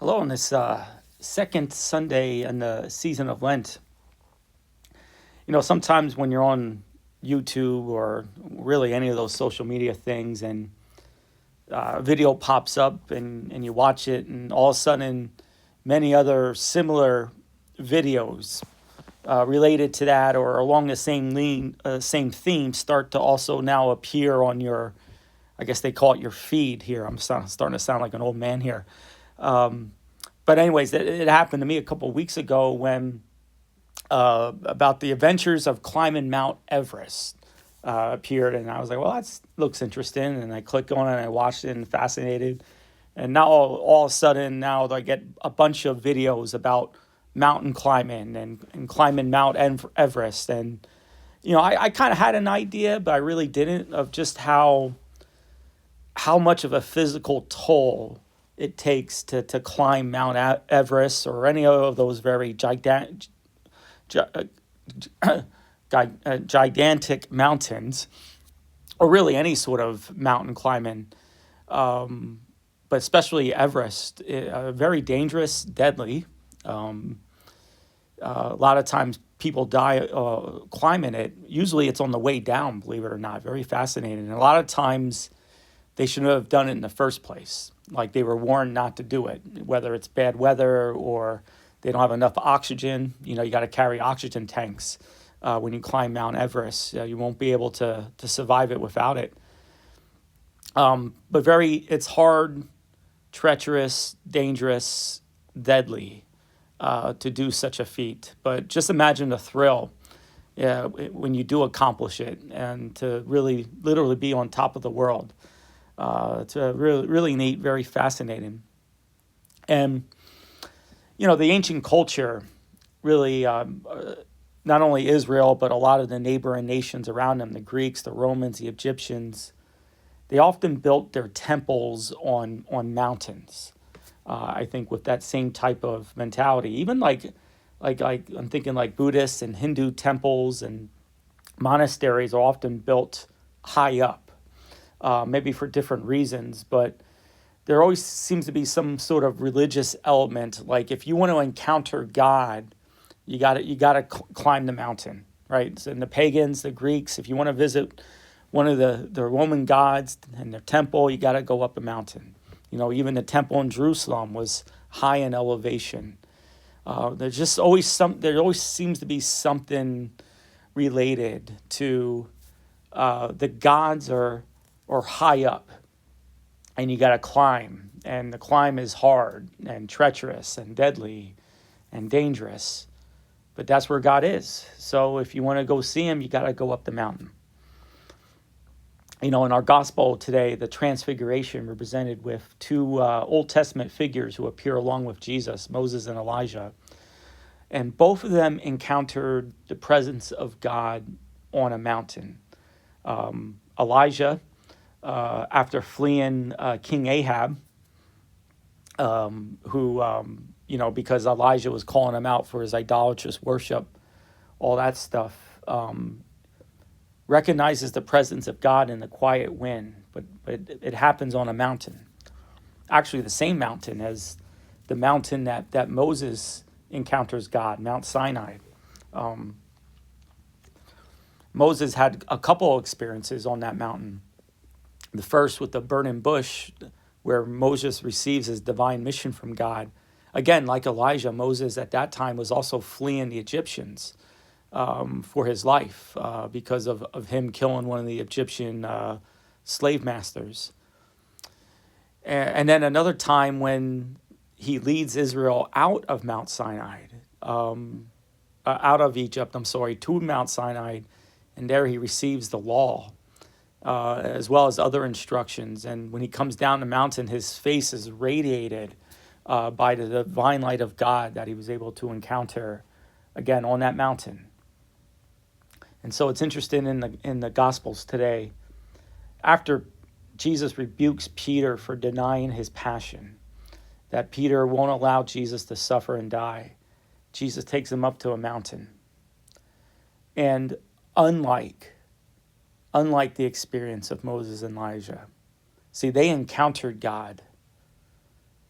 Hello, on this second Sunday in the season of Lent. Sometimes when you're on YouTube or really any of those social media things and a video pops up and you watch it, and all of a sudden many other similar videos related to that or along the same theme start to also now appear on your, I guess they call it your feed here. I'm starting to sound like an old man here. But anyways, it happened to me a couple of weeks ago when about the adventures of climbing Mount Everest appeared, and I was like, well, that looks interesting, and I clicked on it and I watched it and fascinated, and now all of a sudden now I get a bunch of videos about mountain climbing and climbing Mount Everest, and I kind of had an idea, but I really didn't, of just how much of a physical toll it takes to climb Mount Everest or any of those very gigantic mountains, or really any sort of mountain climbing, but especially Everest, very dangerous, deadly. A lot of times people die climbing it. Usually it's on the way down, believe it or not. Very fascinating. And a lot of times they shouldn't have done it in the first place. Like, they were warned not to do it, whether it's bad weather or they don't have enough oxygen. You got to carry oxygen tanks when you climb Mount Everest. You won't be able to survive it without it. But it's hard, treacherous, dangerous, deadly to do such a feat. But just imagine the thrill when you do accomplish it, and to really literally be on top of the world. It's really, really neat, very fascinating. And, the ancient culture really, not only Israel, but a lot of the neighboring nations around them, the Greeks, the Romans, the Egyptians, they often built their temples on mountains. I think with that same type of mentality, even like I'm thinking like Buddhist and Hindu temples and monasteries are often built high up. Maybe for different reasons, but there always seems to be some sort of religious element. Like, if you want to encounter God, you got to climb the mountain, right? So, and the pagans, the Greeks, if you want to visit one of the Roman gods and their temple, you got to go up a mountain. Even the temple in Jerusalem was high in elevation. There always seems to be something related to the gods or high up, and you got to climb, and the climb is hard and treacherous and deadly and dangerous, but that's where God is. So if you want to go see him, you got to go up the mountain. In our gospel today, the transfiguration represented with two Old Testament figures who appear along with Jesus, Moses and Elijah, and both of them encountered the presence of God on a mountain. Elijah, after fleeing King Ahab, who, because Elijah was calling him out for his idolatrous worship, all that stuff, recognizes the presence of God in the quiet wind, but it happens on a mountain. Actually, the same mountain as the mountain that Moses encounters God, Mount Sinai. Moses had a couple of experiences on that mountain. The first with the burning bush, where Moses receives his divine mission from God. Again, like Elijah, Moses at that time was also fleeing the Egyptians for his life because of him killing one of the Egyptian slave masters. And then another time when he leads Israel out of Mount Sinai, out of Egypt, to Mount Sinai, and there he receives the law, as well as other instructions. And when he comes down the mountain, his face is radiated by the divine light of God that he was able to encounter, again, on that mountain. And so it's interesting in the Gospels today, after Jesus rebukes Peter for denying his passion, that Peter won't allow Jesus to suffer and die, Jesus takes him up to a mountain. And unlike the experience of Moses and Elijah, see, they encountered God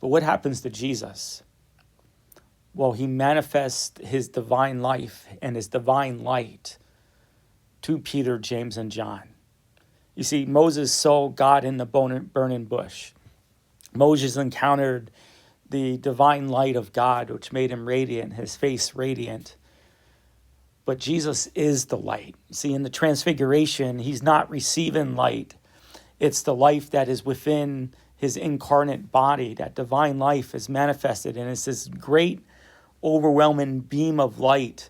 But what happens to Jesus? Well, he manifests his divine life and his divine light to Peter, James, and John. You see, Moses saw God in the burning bush. Moses encountered the divine light of God, which made him radiant, his face radiant. But Jesus is the light. See, in the transfiguration, he's not receiving light. It's the life that is within his incarnate body. That divine life is manifested, and it's this great, overwhelming beam of light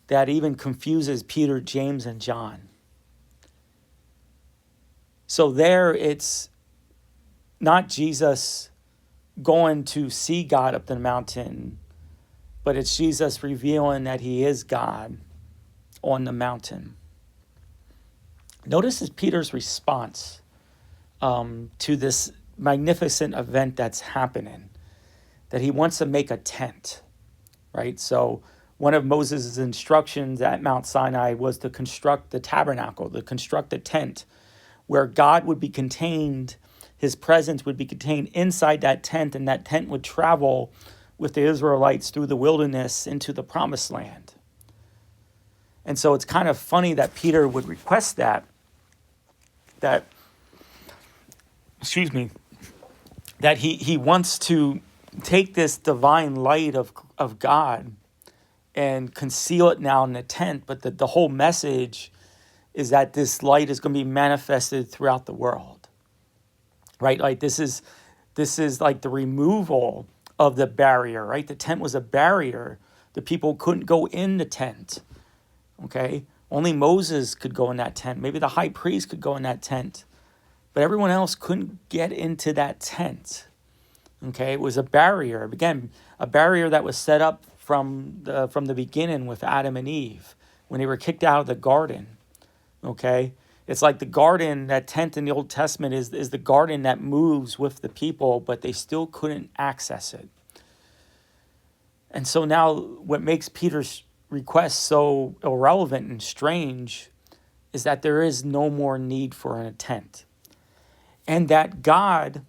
that even confuses Peter, James, and John. So there, it's not Jesus going to see God up the mountain, but it's Jesus revealing that he is God on the mountain. Notice Peter's response to this magnificent event that's happening, that he wants to make a tent, right? So one of Moses' instructions at Mount Sinai was to construct the tabernacle, to construct a tent where God would be contained, his presence would be contained inside that tent, and that tent would travel with the Israelites through the wilderness into the promised land. And so it's kind of funny that Peter would request that he wants to take this divine light of God and conceal it now in the tent, but the whole message is that this light is going to be manifested throughout the world, right? Like this is like the removal of the barrier, right? The tent was a barrier. The people couldn't go in the tent, okay? Only Moses could go in that tent. Maybe the high priest could go in that tent, but everyone else couldn't get into that tent, okay? It was a barrier. Again, a barrier that was set up from the beginning with Adam and Eve when they were kicked out of the garden. Okay, it's like the garden, that tent in the Old Testament is the garden that moves with the people, but they still couldn't access it. And so now what makes Peter's request so irrelevant and strange is that there is no more need for a tent. And that God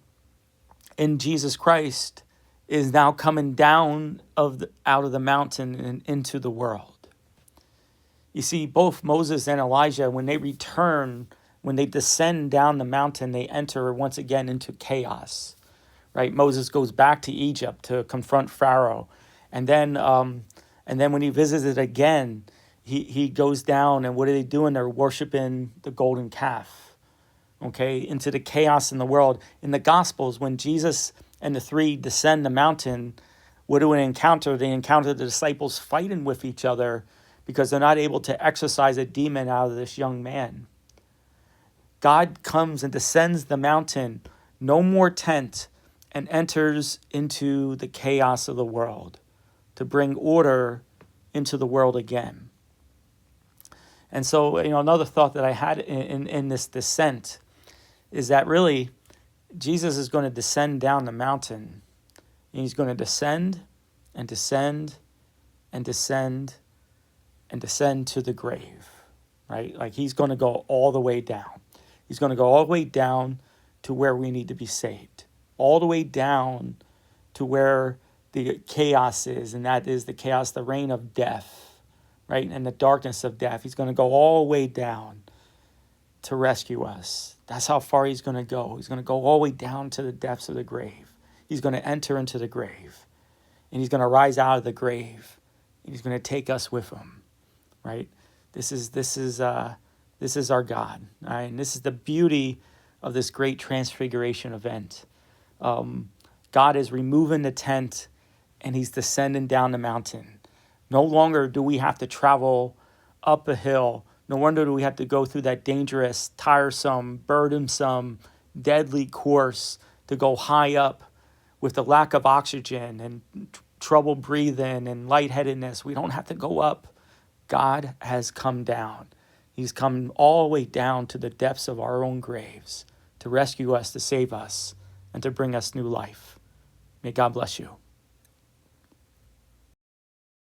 in Jesus Christ is now coming down out of the mountain and into the world. You see, both Moses and Elijah, when they return, when they descend down the mountain, they enter once again into chaos, right? Moses goes back to Egypt to confront Pharaoh. And then when he visits it again, he goes down, and what are they doing? They're worshiping the golden calf, okay, into the chaos in the world. In the Gospels, when Jesus and the three descend the mountain, what do they encounter? They encounter the disciples fighting with each other because they're not able to exorcise a demon out of this young man. God comes and descends the mountain, no more tent, and enters into the chaos of the world to bring order into the world again. And so, another thought that I had in this descent is that really Jesus is going to descend down the mountain. And he's going to descend and descend and descend and descend to the grave, right? Like he's going to go all the way down. He's going to go all the way down to where we need to be saved, all the way down to where the chaos is, and that is the chaos, the reign of death, right? And the darkness of death. He's going to go all the way down to rescue us. That's how far he's going to go. He's going to go all the way down to the depths of the grave. He's going to enter into the grave, and he's going to rise out of the grave, and he's going to take us with him. Right, this is our God, all right? And this is the beauty of this great transfiguration event. God is removing the tent, and he's descending down the mountain. No longer do we have to travel up a hill. No wonder do we have to go through that dangerous, tiresome, burdensome, deadly course to go high up with the lack of oxygen and trouble breathing and lightheadedness. We don't have to go up. God has come down. He's come all the way down to the depths of our own graves to rescue us, to save us, and to bring us new life. May God bless you.